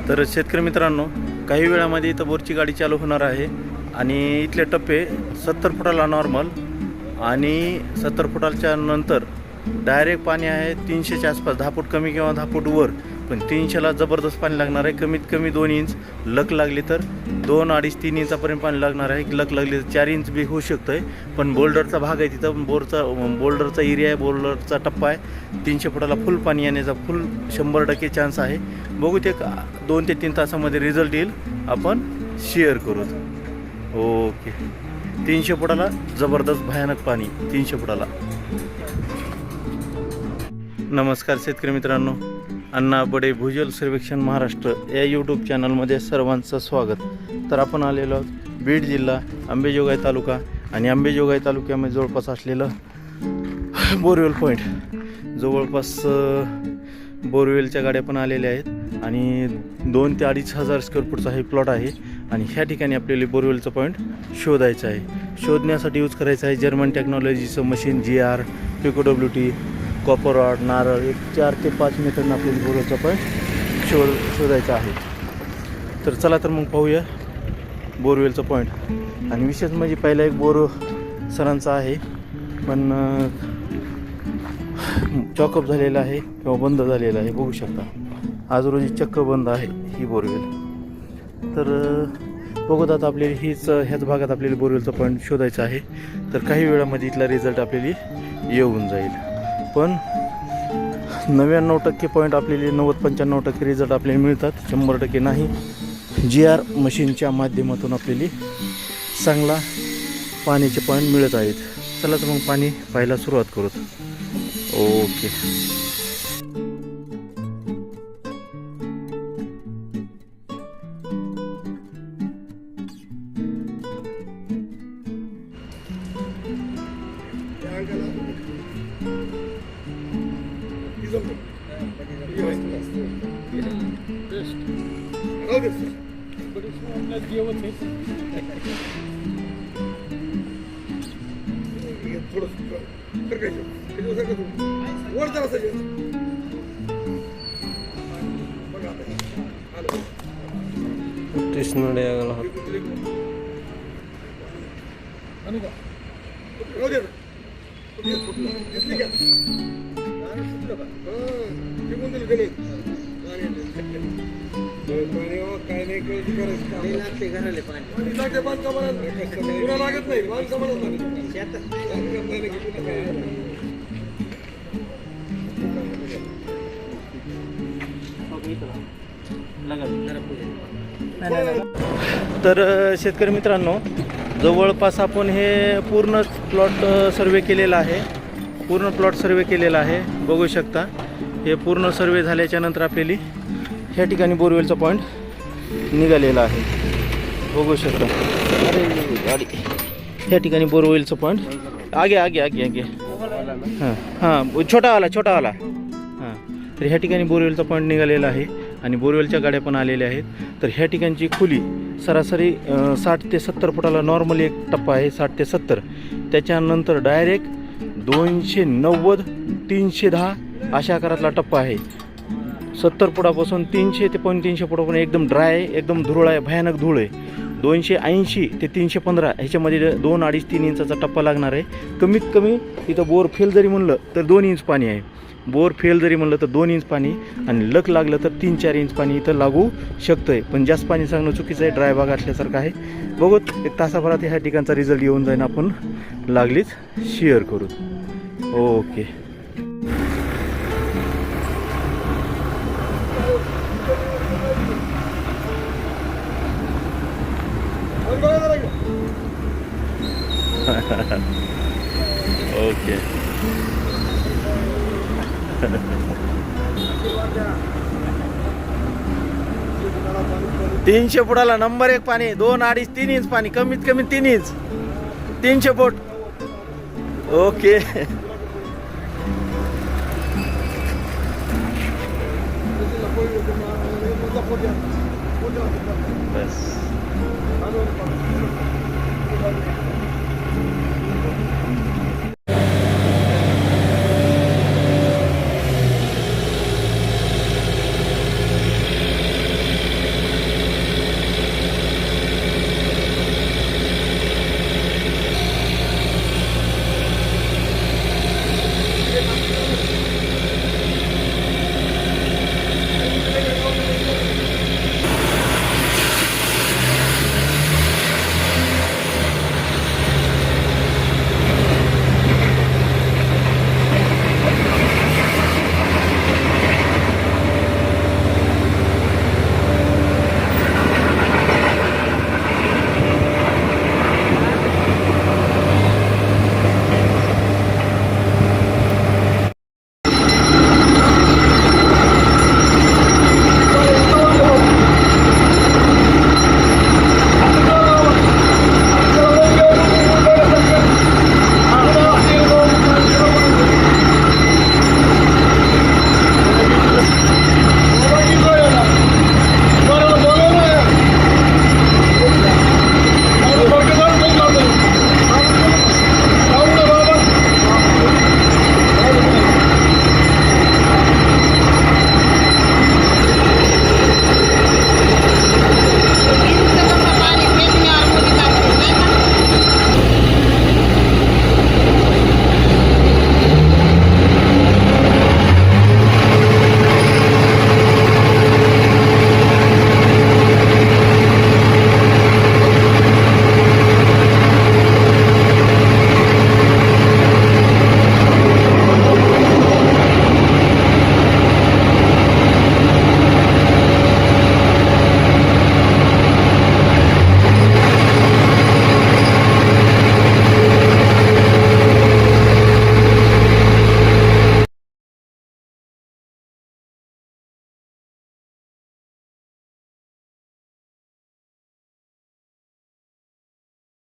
तर शेतकरी मित्रांनो, काही वेळामध्ये इथं बोरची गाडी चालू होणार आहे आणि इथले टप्पे 70 फुटाला नॉर्मल आणि 70 फुटाच्या नंतर डायरेक्ट पाणी आहे 300च्या आसपास, 10 फूट कमी किंवा 10 फूट वर, पण 300ला जबरदस्त पाणी लागणार आहे. कमीत कमी 2 इंच, लक लागली तर 2, 2.5, 3 इंचापर्यंत पाणी लागणार आहे. लक लागली तर 4 इंच बी होऊ शकतं आहे. पण बोल्डरचा भाग आहे तिथं, बोल्डरचा एरिया आहे, बोल्डरचा टप्पा आहे. 300 फुटाला फुल पाणी येण्याचा 100% चान्स आहे. बघू ते 2 ते 3 तासामध्ये रिझल्ट येईल, आपण शेअर करू. ओके, 300 फुटाला जबरदस्त भयानक पाणी, 300 फुटाला. नमस्कार शेतकरी मित्रांनो, अण्णा बडे भूजल सर्वेक्षण महाराष्ट्र या यूट्यूब चॅनलमध्ये सर्वांचं स्वागत. तर आपण आलेलो आहोत बीड जिल्हा, अंबेजोगाई तालुका आणि अंबेजोगाई तालुक्यामध्ये जवळपास असलेलं बोरवेल पॉईंट. जवळपास बोरवेलच्या गाड्या पण आलेल्या आहेत आणि 2 ते 2.5 हजार स्क्वेअर फूटचा हे प्लॉट आहे. आणि ह्या ठिकाणी आपल्याला बोरवेलचं पॉईंट शोधायचं आहे. शोधण्यासाठी यूज करायचं आहे जर्मन टेक्नॉलॉजीचं machine GR, PQWT, copper rod, नारळ. 4 ते 5 मीटरनं आपल्याला बोरवेलचा पॉईंट शोधायचा आहे. तर चला तर मग पाहूया बोरवेलचं पॉईंट. आणि विशेष म्हणजे पहिला एक बोर सरांचा आहे, पण चॉकअप झालेला आहे किंवा बंद झालेला आहे. बघू शकता आज रोजी चक्क बंद आहे ही बोरवेल. तर बघूत आता आपल्याला ह्याच भागात आपल्याला बोरवेलचा पॉईंट शोधायचा आहे. तर काही वेळामध्ये इथला रिझल्ट आपल्याला येऊन जाईल. पण 99% पॉईंट आपल्याला 90-95% रिझल्ट आपल्याला मिळतात, 100% नाही. GR मशीनच्या माध्यमातून आपल्याला चांगला पाण्याचे पॉईंट मिळत आहेत. चला तर मग पाणी पाहायला सुरुवात करू. ओके, तर शेतकरी मित्रांनो, जवळपास आपण हे पूर्ण प्लॉट सर्वे केलेला आहे. बघू शकता हे पूर्ण सर्वे झाल्याच्या नंतर आपल्याला ह्या ठिकाणी बोरवेलचा पॉईंट निघालेला आहे. बघू शकता, अरे गाडी, ह्या ठिकाणी बोरवेलचा पॉईंट आगे हां छोटावाला हां. तर ह्या ठिकाणी बोरवेलचा पॉईंट निघालेला आहे आणि बोरवेलच्या गाड्या पण आलेल्या आहेत. तर ह्या ठिकाणची खुली सरासरी 60 ते 70 फुटाला नॉर्मली एक टप्पा आहे, 60 ते 70. त्याच्यानंतर डायरेक्ट 290, 310 अशा आकारातला टप्पा आहे. 70 फुटापासून 300 ते 350 फुटापर्यंत एकदम ड्राय आहे, एकदम धुरळ आहे, भयानक धूळ आहे. 280 ते 315 ह्याच्यामध्ये 2, 2.5, 3 इंचाचा टप्पा लागणार आहे. कमीत कमी इथं बोर फेल जरी म्हणलं तर 2 इंच पाणी आहे. बोर फेल जरी म्हणलं तर 2 इंच पाणी, आणि लक लागलं तर 3-4 इंच पाणी इथं लागू शकतं आहे. पण जास्त पाणी सांगणं चुकीचं आहे, ड्राय भाग असल्यासारखं आहे. बघूत 1 तासाभरात ह्या ठिकाणचा रिझल्ट येऊन जाईन, आपण लागलीच शेअर करू. Okay, okay. 300 फुटाला नंबर 1 पाणी, 2, 2.5, 3 इंच पाणी, कमीत कमी 3 इंच, 300 फूट. ओके, बस.